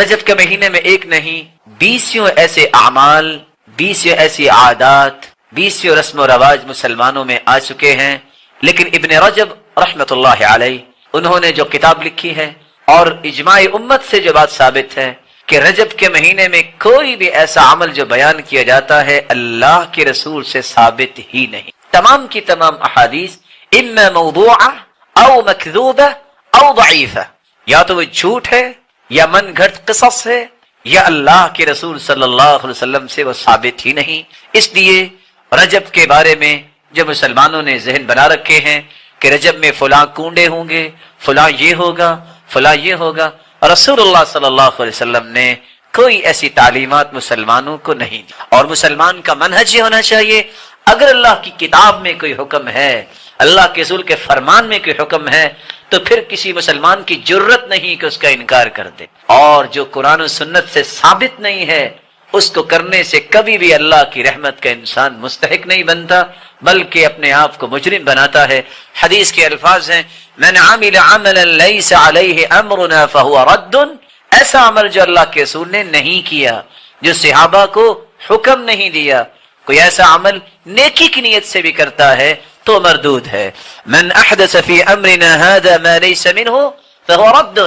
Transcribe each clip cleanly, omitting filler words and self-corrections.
رجب کے مہینے میں ایک نہیں 20 ایسے اعمال، 20 ایسی عادات، 20 رسم و رواج مسلمانوں میں آ چکے ہیں، لیکن ابن رجب رحمت اللہ علیہ انہوں نے جو کتاب لکھی ہے اور اجماع امت سے جو بات ثابت ہے کہ رجب کے مہینے میں کوئی بھی ایسا عمل جو بیان کیا جاتا ہے اللہ کے رسول سے ثابت ہی نہیں. تمام کی تمام احادیث اما موضوعہ او مکذوبہ او ضعیفہ، یا تو وہ جھوٹ ہے یا من گھڑت قصص ہے یا اللہ کے رسول صلی اللہ علیہ وسلم سے وہ ثابت ہی نہیں. اس لیے رجب کے بارے میں جو مسلمانوں نے ذہن بنا رکھے ہیں کہ رجب میں فلاں کنڈے ہوں گے، فلاں یہ ہوگا، فلاں یہ ہوگا، رسول اللہ صلی اللہ علیہ وسلم نے کوئی ایسی تعلیمات مسلمانوں کو نہیں دی. اور مسلمان کا منہج یہ ہونا چاہیے، اگر اللہ کی کتاب میں کوئی حکم ہے، اللہ کے رسول کے فرمان میں کوئی حکم ہے، تو پھر کسی مسلمان کی جرت نہیں کہ اس کا انکار کر دے. اور جو قرآن و سنت سے ثابت نہیں ہے اس کو کرنے سے کبھی بھی اللہ کی رحمت کا انسان مستحق نہیں بنتا، بلکہ اپنے آپ کو مجرم بناتا ہے. حدیث کے الفاظ ہیں من عمل عملا لیس علیہ امرنا فہو رد، ایسا عمل جو اللہ کے رسول نے نہیں کیا، جو صحابہ کو حکم نہیں دیا، کوئی ایسا عمل نیکی کی نیت سے بھی کرتا ہے تو مردود ہے. من احدث فی امرنا هذا ما لیس منہ فہو رد،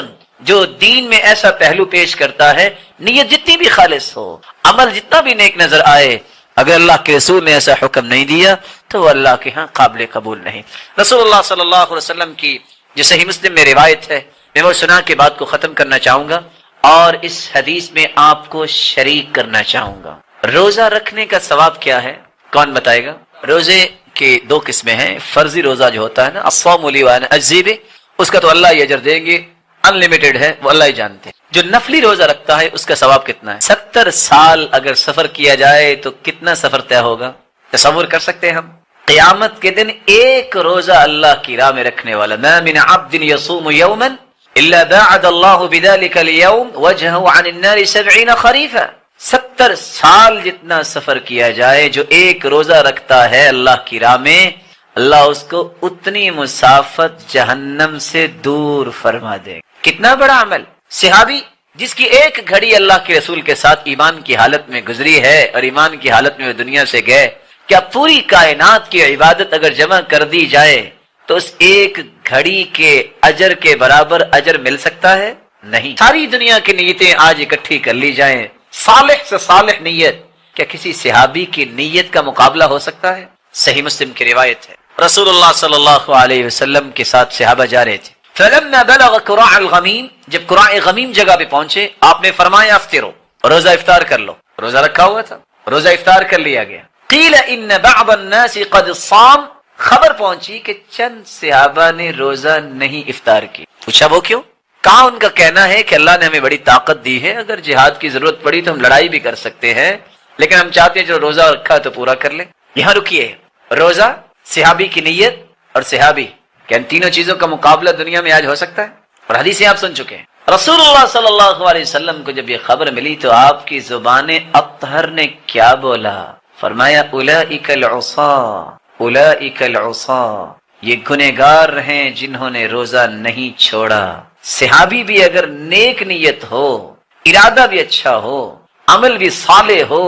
جو دین میں ایسا پہلو پیش کرتا ہے، نیت جتنی بھی خالص ہو، عمل جتنا بھی نیک نظر آئے، اگر اللہ کے رسول نے ایسا حکم نہیں دیا تو وہ اللہ کے ہاں قابل قبول نہیں. رسول اللہ صلی اللہ علیہ وسلم کی جو صحیح مسلم میں روایت ہے، میں وہ سنا کے بات کو ختم کرنا چاہوں گا اور اس حدیث میں آپ کو شریک کرنا چاہوں گا. روزہ رکھنے کا ثواب کیا ہے؟ کون بتائے گا؟ روزے کی 2 قسمیں ہیں. فرضی روزہ جو ہوتا ہے نا، الصوم لی وانا اجزی بہ، اس کا تو اللہ ہی اجر دیں گے، ان لمیٹڈ ہے، وہ اللہ ہی جانتے ہیں. جو نفلی روزہ رکھتا ہے اس کا ثواب کتنا ہے؟ 70 سال اگر سفر کیا جائے تو کتنا سفر طے ہوگا؟ تصور کر سکتے ہیں ہم؟ قیامت کے دن ایک روزہ اللہ کی راہ میں رکھنے والا، ما من عبد یصوم یوما الا باعد اللہ بذلک اليوم وجهه عن النار 70 خریفا. 70 سال جتنا سفر کیا جائے، جو ایک روزہ رکھتا ہے اللہ کی راہ میں، اللہ اس کو اتنی مسافت جہنم سے دور فرما دے. کتنا بڑا عمل. صحابی جس کی ایک گھڑی اللہ کے رسول کے ساتھ ایمان کی حالت میں گزری ہے اور ایمان کی حالت میں وہ دنیا سے گئے، کیا پوری کائنات کی عبادت اگر جمع کر دی جائے تو اس ایک گھڑی کے اجر کے برابر اجر مل سکتا ہے؟ نہیں. ساری دنیا کی نیتیں آج اکٹھی کر لی جائیں، صالح سے صالح نیت، کیا کسی صحابی کی نیت کا مقابلہ ہو سکتا ہے؟ صحیح مسلم کی روایت ہے، رسول اللہ صلی اللہ علیہ وسلم کے ساتھ صحابہ جا رہے تھے. فلما بلغ قراع الغمیم، جب قراع غمیم جگہ پہ پہنچے، آپ نے فرمایا افطروا، روزہ افطار کر لو. روزہ رکھا ہوا تھا، روزہ افطار کر لیا گیا. قیل ان بعض الناس قد صام، خبر پہنچی کہ چند صحابہ نے روزہ نہیں افطار کی. پوچھا وہ کیوں؟ کہا ان کا کہنا ہے کہ اللہ نے ہمیں بڑی طاقت دی ہے، اگر جہاد کی ضرورت پڑی تو ہم لڑائی بھی کر سکتے ہیں، لیکن ہم چاہتے ہیں جو روزہ رکھا تو پورا کر لیں. یہاں رکیے، روزہ، صحابی کی نیت اور صحابی، کہ ان تینوں چیزوں کا مقابلہ دنیا میں آج ہو سکتا ہے؟ اور حدیثیں آپ سن چکے ہیں. رسول اللہ صلی اللہ علیہ وسلم کو جب یہ خبر ملی تو آپ کی زبان اطہر نے کیا بولا؟ فرمایا اولئک العصاة، اولئک العصاة، یہ گنہگار ہیں جنہوں نے روزہ نہیں چھوڑا. صحابی بھی اگر نیک نیت ہو، ارادہ بھی اچھا ہو، عمل بھی صالح ہو،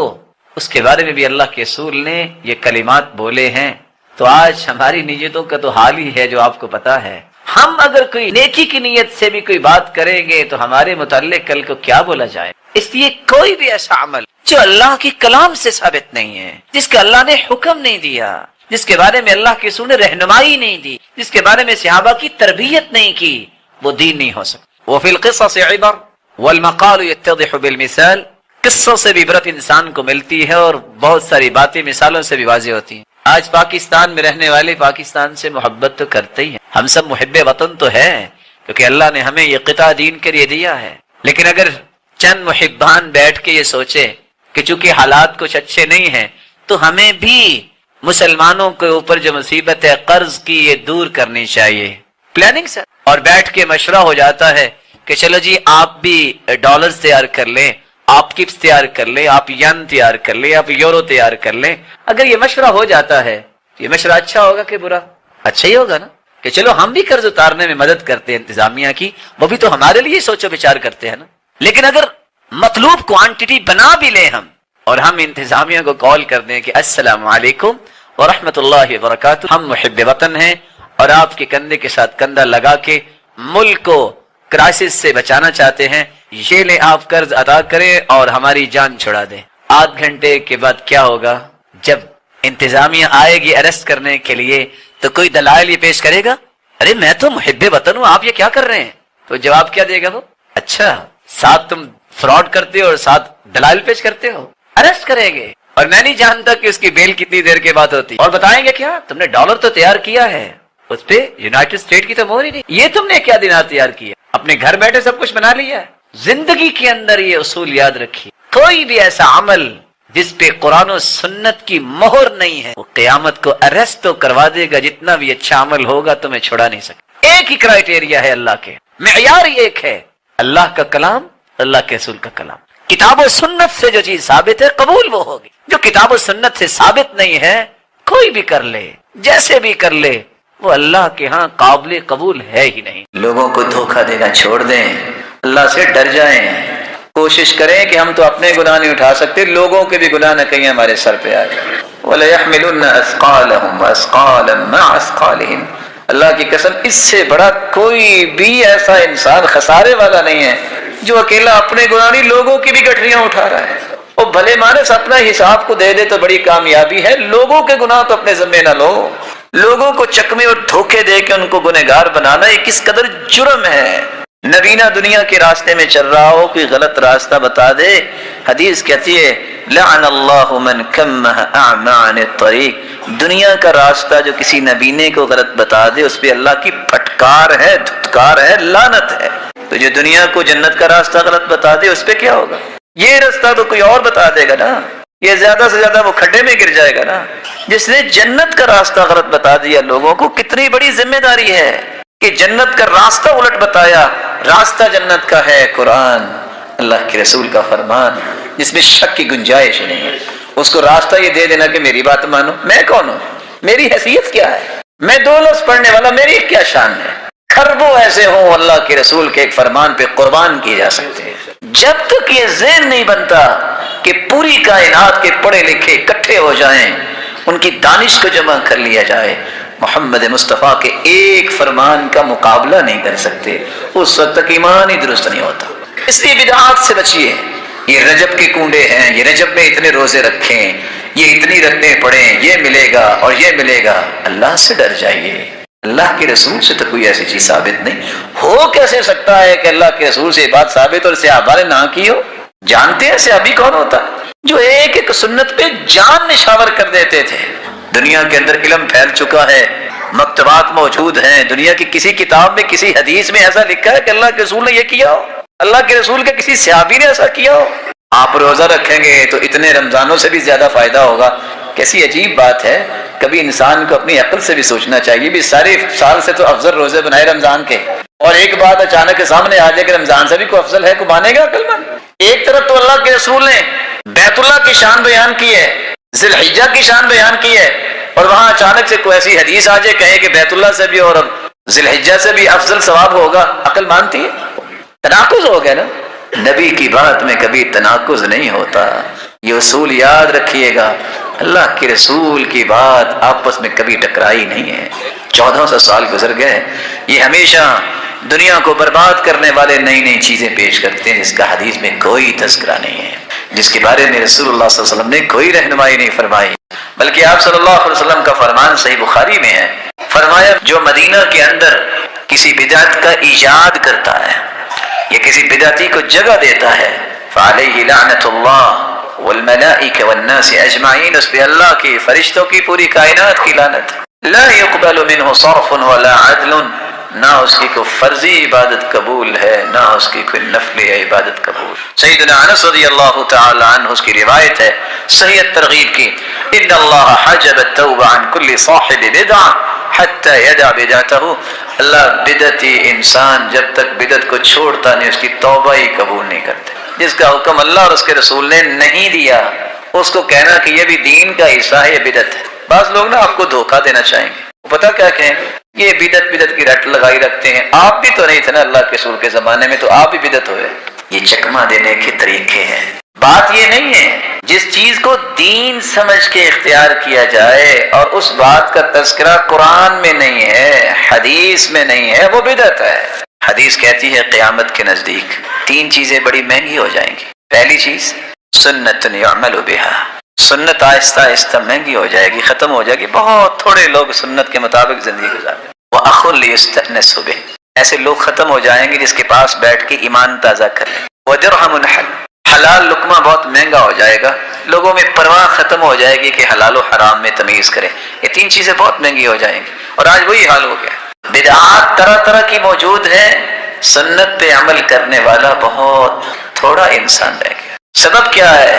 اس کے بارے میں بھی اللہ کے رسول نے یہ کلمات بولے ہیں، تو آج ہماری نیتوں کا تو حال ہی ہے جو آپ کو پتا ہے. ہم اگر کوئی نیکی کی نیت سے بھی کوئی بات کریں گے تو ہمارے متعلق کل کو کیا بولا جائے. اس لیے کوئی بھی ایسا عمل جو اللہ کی کلام سے ثابت نہیں ہے، جس کا اللہ نے حکم نہیں دیا، جس کے بارے میں اللہ کے رسول نے رہنمائی نہیں دی، جس کے بارے میں صحابہ کی تربیت نہیں کی، وہ دین نہیں ہو سکتا. وفی القصص عبر والمقال يتضح بالمثال، قصوں سے بھی عبرت انسان کو ملتی ہے اور بہت ساری باتیں مثالوں سے بھی واضح ہوتی ہیں. آج پاکستان میں رہنے والے پاکستان سے محبت تو کرتے ہی ہیں، ہم سب محب وطن تو ہیں کیونکہ اللہ نے ہمیں یہ قطع دین کے لیے دیا ہے. لیکن اگر چند محبان بیٹھ کے یہ سوچے کہ چونکہ حالات کچھ اچھے نہیں ہیں تو ہمیں بھی مسلمانوں کے اوپر جو مصیبت ہے قرض کی یہ دور کرنی چاہیے، پلاننگ سے، اور بیٹھ کے مشورہ ہو جاتا ہے کہ چلو جی آپ بھی ڈالرز تیار کر لیں، آپ کپس تیار کر لیں، آپ ین تیار کر لیں، آپ یورو تیار کر لیں. اگر یہ مشورہ ہو جاتا ہے تو یہ مشورہ اچھا ہوگا کہ برا؟ اچھا ہی ہوگا نا، کہ چلو ہم بھی قرض اتارنے میں مدد کرتے ہیں انتظامیہ کی، وہ بھی تو ہمارے لیے سوچو بچار کرتے ہیں نا. لیکن اگر مطلوب کوانٹٹی بنا بھی لیں ہم، اور ہم انتظامیہ کو کال کر دیں کہ السلام علیکم ورحمۃ اللہ وبرکاتہ، ہم محب وطن ہیں اور آپ کے کندھے کے ساتھ کندھا لگا کے ملک کو کرائسس سے بچانا چاہتے ہیں، یہ لیں آپ قرض ادا کریں اور ہماری جان چھڑا دیں۔ آدھ گھنٹے کے بعد کیا ہوگا؟ جب انتظامیہ آئے گی اریسٹ کرنے کے لیے تو کوئی دلائل یہ پیش کرے گا، ارے میں تو محب وطن ہوں، آپ یہ کیا کر رہے ہیں؟ تو جواب کیا دے گا وہ؟ اچھا ساتھ تم فراڈ کرتے ہو اور ساتھ دلائل پیش کرتے ہو، اریسٹ کریں گے، اور میں نہیں جانتا کہ اس کی بیل کتنی دیر کے بعد ہوتی، اور بتائیں گے کیا تم نے ڈالر تو تیار کیا ہے، اس پہ یونائٹڈ اسٹیٹ کی تو مہر ہی نہیں، یہ تم نے کیا دینار تیار کیا، اپنے گھر بیٹھے سب کچھ بنا لیا ہے۔ زندگی کے اندر یہ اصول یاد رکھیے، کوئی بھی ایسا عمل جس پہ قرآن و سنت کی مہر نہیں ہے وہ قیامت کو اریسٹ تو کروا دے گا، جتنا بھی اچھا عمل ہوگا تمہیں چھڑا نہیں سکے۔ ایک ہی کرائیٹیریا ہے اللہ کے، معیار ہی ایک ہے، اللہ کا کلام، اللہ کے رسول کا کلام۔ کتاب و سنت سے جو چیز ثابت ہے قبول وہ ہوگی، جو کتاب و سنت سے ثابت نہیں ہے کوئی بھی کر لے جیسے بھی کر لے وہ اللہ کے ہاں قابل قبول ہے ہی نہیں۔ لوگوں کو دھوکہ دینا چھوڑ دیں، اللہ سے ڈر جائیں، کوشش کریں کہ ہم تو اپنے گناہ نہیں اٹھا سکتے، لوگوں کے بھی گناہ نہ کہیں ہمارے سر پہ آ جائے۔ وَلَيَحْمِلُنَّ أَثْقَالَهُمْ وَأَثْقَالًا مَعَ أَثْقَالِهِمْ، اللہ کی قسم اس سے بڑا کوئی بھی ایسا انسان خسارے والا نہیں ہے جو اکیلا اپنے گناہ نہیں لوگوں کی بھی گٹھریاں اٹھا رہا ہے۔ وہ بھلے مانس اپنا حساب کو دے دے تو بڑی کامیابی ہے، لوگوں کے گناہ تو اپنے ذمے نہ لو، لوگوں کو چکمے اور دھوکے دے کے ان کو گنہگار بنانا یہ کس قدر جرم ہے۔ نبینا دنیا کے راستے میں چل رہا ہو، کوئی غلط راستہ بتا دے، حدیث کہتی ہے لعن اللہ من کمہ اعمی عن الطریق، دنیا کا راستہ جو کسی نبینے کو غلط بتا دے اس پہ اللہ کی پھٹکار ہے، دھتکار ہے، لعنت ہے۔ تو جو دنیا کو جنت کا راستہ غلط بتا دے اس پہ کیا ہوگا؟ یہ راستہ تو کوئی اور بتا دے گا نا، یہ زیادہ سے زیادہ وہ کھڈے میں گر جائے گا نا۔ جس نے جنت کا راستہ غلط بتا دیا لوگوں کو، کتنی بڑی ذمہ داری ہے کہ جنت کا راستہ الٹ بتایا۔ راستہ جنت کا ہے قرآن، اللہ کے رسول کا فرمان، جس میں شک کی گنجائش نہیں ہے۔ اس کو راستہ یہ دے دینا کہ میری بات مانو، میں کون ہوں، میری حیثیت کیا ہے، میں 2 لفظ پڑھنے والا، میری کیا شان ہے۔ خربوں ایسے ہوں اللہ کے رسول کے ایک فرمان پہ قربان کیے جا سکتے ہیں۔ جب تک یہ ذہن نہیں بنتا کہ پوری کائنات کے پڑھے لکھے اکٹھے ہو جائیں، ان کی دانش کو جمع کر لیا جائے، محمد مصطفیٰ کے ایک فرمان کا مقابلہ نہیں کر سکتے، اس وقت تک ایمان ہی درست نہیں ہوتا۔ اس لیے بدعات سے بچیے۔ یہ رجب کے کنڈے ہیں، یہ رجب میں اتنے روزے رکھیں، یہ اتنی رکعتیں پڑھیں، یہ ملے گا اور یہ ملے گا۔ اللہ سے ڈر جائیے، اللہ کے رسول سے تو کوئی ایسی چیز ثابت نہیں۔ ہو کیسے سکتا ہے کہ اللہ کے رسول سے یہ بات ثابت اور صحابہ نے نہ کی ہو؟ جانتے ہیں صحابی کون ہوتا ہے؟ جو ایک ایک سنت پہ جان نشاور کر دیتے تھے۔ دنیا کے اندر علم پھیل چکا ہے، مکتبات موجود ہیں، دنیا کی کسی کتاب میں کسی حدیث میں ایسا لکھا ہے کہ اللہ کے رسول نے یہ کیا ہو، اللہ کے رسول کے کسی صحابی نے ایسا کیا ہو؟ آپ روزہ رکھیں گے تو اتنے رمضانوں سے بھی زیادہ فائدہ ہوگا۔ کیسی عجیب بات ہے، کبھی انسان کو اپنی عقل سے بھی سوچنا چاہیے، بھی سارے سال سے تو افضل روزے بنائے رمضان کے، اور ایک بات اچانک کے سامنے آ جائے کہ رمضان سے بھی کوئی افضل ہے، کو مانے گا عقل مند؟ ایک طرف تو اللہ کے رسول نے بیت اللہ کی شان بیان کی ہے، ذی الحجہ کی شان بیان کی ہے، اور وہاں اچانک سے کوئی ایسی حدیث آ جائے کہے کہ بیت اللہ سے بھی اور ذی الحجہ سے بھی افضل ثواب ہوگا، عقل مانتی ہے؟ تناقض ہو گیا نا۔ نبی کی بات میں کبھی تناقض نہیں ہوتا، یہ اصول یاد رکھیے گا۔ اللہ کے رسول کی بات آپس میں کبھی ٹکرائی نہیں ہے۔ 1400 سال گزر گئے، یہ ہمیشہ دنیا کو برباد کرنے والے نئی نئی چیزیں پیش کرتے ہیں جس کا حدیث میں کوئی تذکرہ نہیں ہے، جس کے بارے میں رسول اللہ صلی اللہ علیہ وسلم نے کوئی رہنمائی نہیں فرمائی، بلکہ آپ صلی اللہ علیہ وسلم کا فرمان صحیح بخاری میں ہے، فرمایا جو مدینہ کے اندر کسی بدعت کا ایجاد کرتا ہے یا کسی بدعتی کو جگہ دیتا ہے فعلیہ لعنت اللہ والملائکہ والناس اجمعین، اس پہ اللہ کی، فرشتوں کی، پوری کائنات کی لعنت۔ لا يقبل منہ صرف ولا عدل، نہ اس کی کوئی فرضی عبادت قبول ہے نہ اس کی کوئی نفلی عبادت قبول۔ سیدنا انس رضی اللہ تعالی عنہ اس کی روایت ہے صحیح ترغیب کی، ان اللہ حجب التوبہ عن کل صاحب بدعہ حتی یدع بدعتہ، اللہ بدعتی انسان جب تک بدعت کو چھوڑتا نہیں اس کی توبہ ہی قبول نہیں کرتے۔ جس کا حکم اللہ اور اس کے رسول نے نہیں دیا اس کو کہنا کہ یہ بھی دین کا حصہ ہے، یہ بدعت ہے۔ بعض لوگ نا آپ کو دھوکہ دینا چاہیں گے، وہ پتہ کیا کہیں گے، یہ بدعت کی رٹ لگائی رکھتے ہیں، آپ بھی تو نہیں تھے نا اللہ کے رسول کے زمانے میں، تو آپ بھی بدعت ہوئے۔ یہ چکمہ دینے کے طریقے ہیں۔ بات یہ نہیں ہے جس چیز کو دین سمجھ کے اختیار کیا جائے اور اس بات کا تذکرہ قرآن میں نہیں ہے، حدیث میں نہیں ہے، وہ بدعت ہے۔ حدیث کہتی ہے قیامت کے نزدیک 3 چیزیں بڑی مہنگی ہو جائیں گی۔ پہلی چیز سنت یعمل بہا، سنت آہستہ آہستہ مہنگی ہو جائے گی، ختم ہو جائے گی، بہت تھوڑے لوگ سنت کے مطابق زندگی گزارتے ہیں۔ وَأَخٌ لِيُسْتَأْنَسُ بِهِ، ایسے لوگ ختم ہو جائیں گے جس کے پاس بیٹھ کے ایمان تازہ کر لیں۔ وَدِرْهَمٌ حَلَّ، حلال لقمہ بہت مہنگا ہو جائے گا، لوگوں میں پرواہ ختم ہو جائے گی کہ حلال و حرام میں تمیز کریں۔ یہ 3 چیزیں بہت مہنگی ہو جائیں گی، اور آج وہی حال ہو گیا۔ بدعات طرح طرح کی موجود ہیں، سنت پہ عمل کرنے والا بہت تھوڑا انسان رہ گیا۔ سبب کیا ہے؟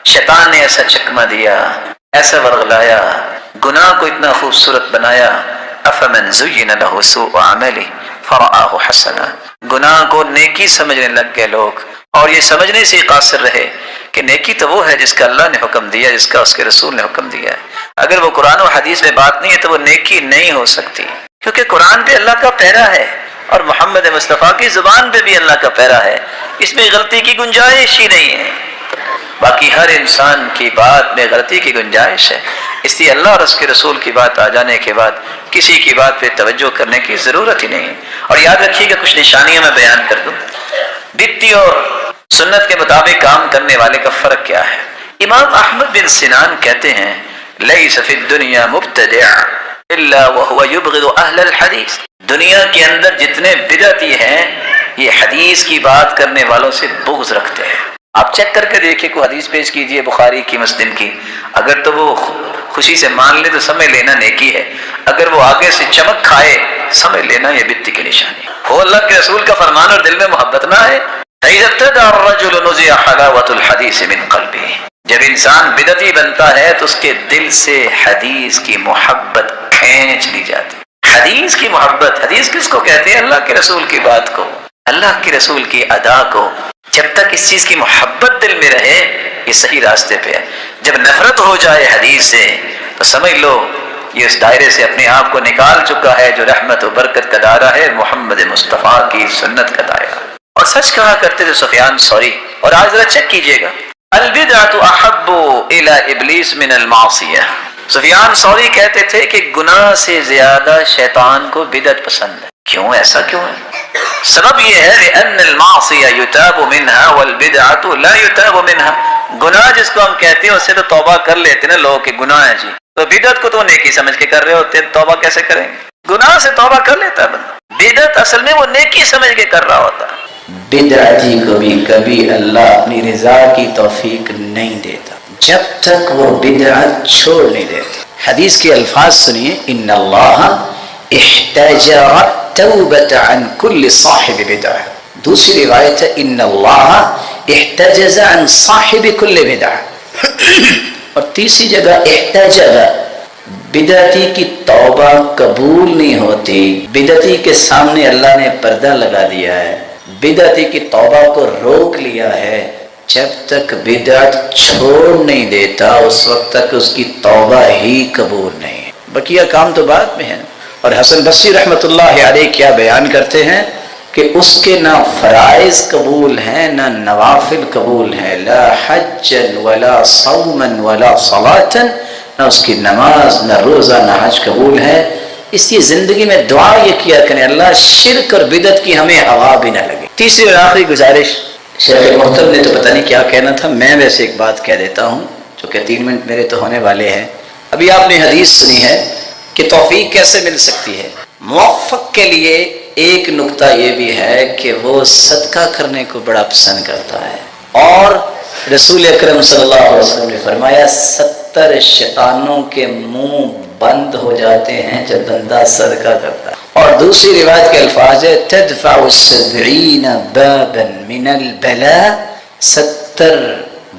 شیطان نے ایسا چکمہ دیا، ایسا ورغلایا، گناہ کو اتنا خوبصورت بنایا۔ افمن زین لہ سوء عملہ فرآہ حسنا، گناہ کو نیکی سمجھنے لگ گئے لوگ، اور یہ سمجھنے سے قاصر رہے کہ نیکی تو وہ ہے جس کا اللہ نے حکم دیا، جس کا اس کے رسول نے حکم دیا ہے۔ اگر وہ قرآن و حدیث میں بات نہیں ہے تو وہ نیکی نہیں ہو سکتی، کیونکہ قرآن پہ اللہ کا پیرا ہے اور محمد مصطفیٰ کی زبان پہ بھی اللہ کا پیرا ہے، اس میں غلطی کی گنجائش ہی نہیں ہے۔ باقی ہر انسان کی بات میں غلطی کی گنجائش ہے، اس لیے اللہ اور اس کے رسول کی بات آ جانے کے بعد کسی کی بات پہ توجہ کرنے کی ضرورت ہی نہیں ہے۔ اور یاد رکھیے گا کچھ نشانیاں میں بیان کر دوں، بدعتی اور سنت کے مطابق کام کرنے والے کا فرق کیا ہے۔ امام احمد بن سنان کہتے ہیں لیس فی الدنیا مبتدع الا وهو یبغض اہل الحدیث، دنیا کے اندر جتنے بدعتی ہیں یہ حدیث کی بات کرنے والوں سے بغض رکھتے ہیں۔ آپ چیک کر کے دیکھیں، کوئی حدیث پیش کیجئے بخاری کی، مسلم کی، اگر تو وہ خوشی سے مان لے تو سمجھ لینا نیکی ہے، اگر وہ آگے سے چمک کھائے سمجھ لینا یہ بدعتی کی نشانی ہے۔ وہ اللہ کے رسول کا فرمان اور دل میں محبت نہ ہے۔ فَإِذَا ابْتَدَعَ الرَّجُلُ نُزِعَ حَلَاوَةُ الْحَدِيثِ مِنْ قَلْبِهِ، جب انسان بدعتی بنتا ہے تو اس کے دل سے حدیث کی محبت کھینچ لی جاتی۔ حدیث کی محبت، حدیث کس کو کہتے ہیں؟ اللہ کے رسول کی بات کو، اللہ کے رسول کی ادا کو۔ جب تک اس چیز کی محبت دل میں رہے یہ صحیح راستے پہ ہے۔ جب نفرت ہو جائے حدیث سے تو سمجھ لو یہ اس دائرے سے اپنے آپ کو نکال چکا ہے جو رحمت و برکت کا دائرہ ہے، محمد مصطفیٰ کی سنت کا دائرہ۔ اور سچ کہا کرتے تھے سفیان ثوری، اور آج ذرا چیک کیجئے گا، البدعۃ احب الی ابلیس من المعصیہ، سفیان ثوری کہتے تھے کہ گناہ سے زیادہ شیطان کو بدعت پسند ہے۔ کیوں؟ ایسا کیوں ہے؟ سبب یہ ہے لأن المعصیہ یتاب منہا والبدعۃ لا یتاب منہا، گناہ جس کو ہم کہتے ہیں اس سے تو توبہ کر لیتے ہیں نا لوگ کہ گناہ ہے جی، تو بدعت کو تو نیکی سمجھ کے کر رہے ہوتے ہیں، توبہ کیسے کریں گے؟ گناہ سے توبہ کر لیتا ہے بندہ، بدعت اصل میں وہ نیکی سمجھ کے کر رہا ہوتا ہے۔ بدعتی کو بھی کبھی اللہ اپنی رضا کی توفیق نہیں دیتا جب تک وہ بدعت چھوڑ نہیں دیتا۔ حدیث کے الفاظ سنیے، ان اللہ احتجر التوبۃ عن کل صاحب بدعہ، دوسری روایت ہے ان اللہ احتجز عن صاحب کل بدعہ، اور تیسری جگہ احتجز، بدعتی کی توبہ قبول نہیں ہوتی، بدعتی کے سامنے اللہ نے پردہ لگا دیا ہے، بدعتی کی توبہ کو روک لیا ہے، جب تک بدعت چھوڑ نہیں دیتا اس وقت تک اس کی توبہ ہی قبول نہیں ہے۔ بقیہ کام تو بعد میں ہے۔ اور حسن بصری رحمۃ اللہ علیہ کیا بیان کرتے ہیں کہ اس کے نہ فرائض قبول ہیں نہ نوافل قبول ہیں، لا حجا ولا صوما ولا صلاة، نہ اس کی نماز نہ روزہ نہ حج قبول ہے۔ اس لیے زندگی میں دعا یہ کیا کریں اللہ شرک اور بدعت کی ہمیں ہوا بھی نہ لگے۔ تیسری اور آخری گزارش، شیخ محترم نے تو پتہ نہیں کیا کہنا تھا، میں ویسے ایک بات کہہ دیتا ہوں جو کہ 3 منٹ میرے تو ہونے والے ہیں۔ ابھی آپ نے حدیث سنی ہے کہ توفیق کیسے مل سکتی ہے۔ موفق کے لیے ایک نقطہ یہ بھی ہے کہ وہ صدقہ کرنے کو بڑا پسند کرتا ہے، اور رسول اکرم صلی اللہ علیہ وسلم نے فرمایا 70 شیطانوں کے منہ بند ہو جاتے ہیں جب بندہ صدقہ کرتا ہے۔ اور دوسری روایت کے الفاظ ہے تدفع 70 بابا من البلاء، 70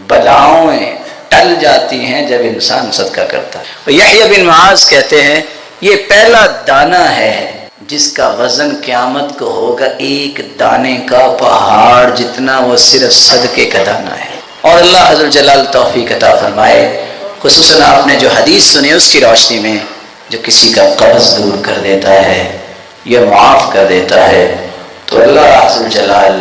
بلاؤں ٹل جاتی ہیں جب انسان صدقہ کرتا ہے۔ یحییٰ بن معاذ کہتے ہیں یہ پہلا دانہ ہے جس کا وزن قیامت کو ہوگا ایک دانے کا پہاڑ جتنا، وہ صرف صدقے کا دانہ ہے۔ اور اللہ حضرت جلال توفیق عطا فرمائے، خصوصاً آپ نے جو حدیث سنی اس کی روشنی میں، جو کسی کا قرض دور کر دیتا ہے یا معاف کر دیتا ہے تو اللہ حضرت جلال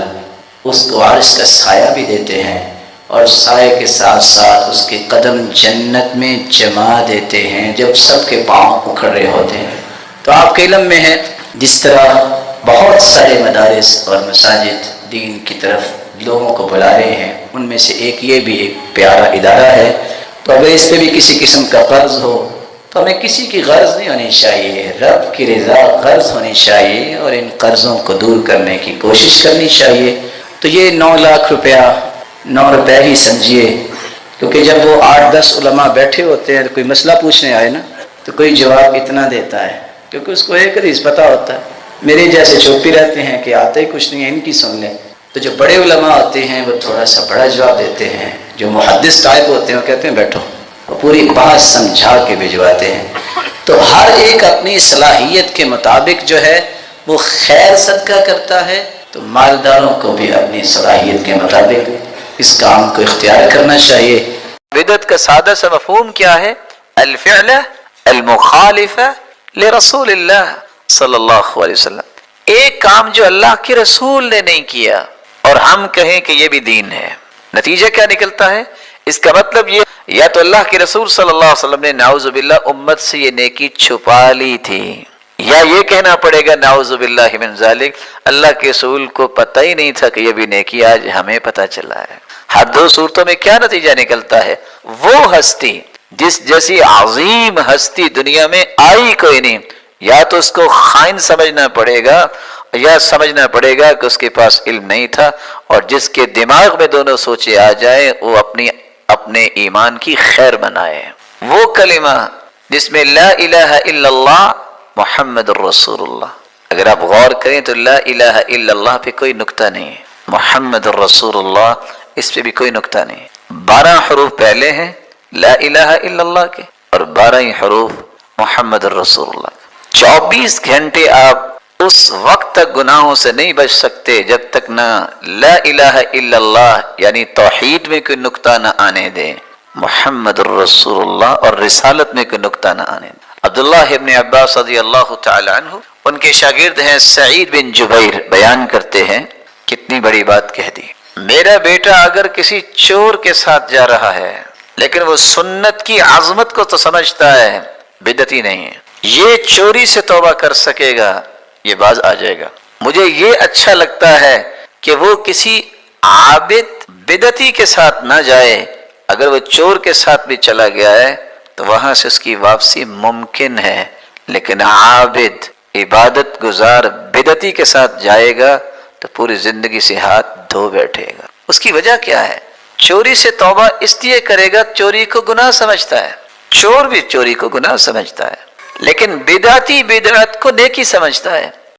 اس کو عرش کا سایہ بھی دیتے ہیں، اور سائے کے ساتھ ساتھ اس کے قدم جنت میں جما دیتے ہیں جب سب کے پاؤں اکھڑ رہے ہوتے ہیں۔ تو آپ کے علم میں ہے جس طرح بہت سارے مدارس اور مساجد دین کی طرف لوگوں کو بلا رہے ہیں، ان میں سے ایک یہ بھی ایک پیارا ادارہ ہے۔ تو اگر اس پہ بھی کسی قسم کا قرض ہو تو ہمیں کسی کی غرض نہیں ہونی چاہیے، رب کی رضا غرض ہونی چاہیے، اور ان قرضوں کو دور کرنے کی کوشش کرنی چاہیے۔ تو یہ 9 لاکھ روپیہ 9 روپے ہی سمجھیے، کیونکہ جب وہ 8-10 علماء بیٹھے ہوتے ہیں تو کوئی مسئلہ پوچھنے آئے نا تو کوئی جواب اتنا دیتا ہے، کیونکہ اس کو ایک حدیث پتہ ہوتا ہے۔ میرے جیسے چوپی رہتے ہیں کہ آتے ہی کچھ نہیں ہے، ان کی سن لیں۔ تو جو بڑے علماء ہوتے ہیں وہ تھوڑا سا بڑا جواب دیتے ہیں، جو محدث ٹائپ ہوتے ہیں وہ کہتے ہیں بیٹھو، وہ پوری بات سمجھا کے بھجواتے ہیں۔ تو ہر ایک اپنی صلاحیت کے مطابق جو ہے وہ خیر صدقہ کرتا ہے، تو مالداروں کو بھی اپنی صلاحیت کے مطابق اس کام کو اختیار کرنا چاہیے۔ بدعت کا سادہ سا مفہوم کیا ہے؟ الفعل المخالف لرسول اللہ صلی اللہ علیہ وسلم، ایک کام جو اللہ کے رسول نے نہیں کیا اور ہم کہیں کہ یہ بھی دین ہے۔ نتیجہ کیا نکلتا ہے؟ اس کا مطلب یہ، یا تو اللہ کے رسول صلی اللہ علیہ وسلم نے نعوذ باللہ امت سے یہ نیکی چھپا لی تھی، یا یہ کہنا پڑے گا نعوذ باللہ من ذالک اللہ کے رسول کو پتہ ہی نہیں تھا کہ یہ بھی نیکی آج ہمیں پتہ چلا ہے۔ ہر دو صورتوں میں کیا نتیجہ نکلتا ہے؟ وہ ہستی جس جیسی عظیم ہستی دنیا میں آئی کوئی نہیں، یا تو اس کو خائن سمجھنا پڑے گا یا سمجھنا پڑے گا کہ اس کے پاس علم نہیں تھا، اور جس کے دماغ میں دونوں سوچے آ جائے وہ اپنے ایمان کی خیر بنائے۔ وہ کلمہ جس میں لا الہ الا اللہ محمد الرسول اللہ، اگر آپ غور کریں تو لا الہ الا اللہ پہ کوئی نکتہ نہیں ہے، محمد الرسول اللہ اس پہ بھی کوئی نکتہ نہیں ہے۔ 12 حروف پہلے ہیں لا الہ الا اللہ کے، اور 12 ہی حروف محمد الرسول اللہ۔ 24 گھنٹے آپ اس وقت تک گناہوں سے نہیں بچ سکتے جب تک نہ لا الہ الا اللہ یعنی توحید میں کوئی نکتہ نہ آنے دے، محمد الرسول اللہ اور رسالت میں کوئی نکتہ نہ آنے دے۔ عبداللہ ابن عباس رضی اللہ تعالی عنہ، ان کے شاگرد ہیں سعید بن جبیر، بیان کرتے ہیں کتنی بڑی بات کہہ دی۔ میرا بیٹا اگر کسی چور کے ساتھ جا رہا ہے لیکن وہ سنت کی عظمت کو تو سمجھتا ہے، بدعتی نہیں ہے، یہ چوری سے توبہ کر سکے گا، یہ باز آ جائے گا۔ مجھے یہ اچھا لگتا ہے کہ وہ کسی عابد بدعتی کے ساتھ نہ جائے، اگر وہ چور کے ساتھ بھی چلا گیا ہے تو وہاں سے اس کی واپسی ممکن ہے، لیکن عابد عبادت گزار بدعتی کے ساتھ جائے گا تو پوری زندگی سے ہاتھ دھو بیٹھے گا۔ اس کی وجہ کیا ہے؟ چوری سے توبہ اس لیے کرے گا، چوری کو گناہ سمجھتا ہے، چور بھی چوری کو گناہ سمجھتا ہے، لیکن بدعتی بدعت کو نیکی سمجھتا ہے۔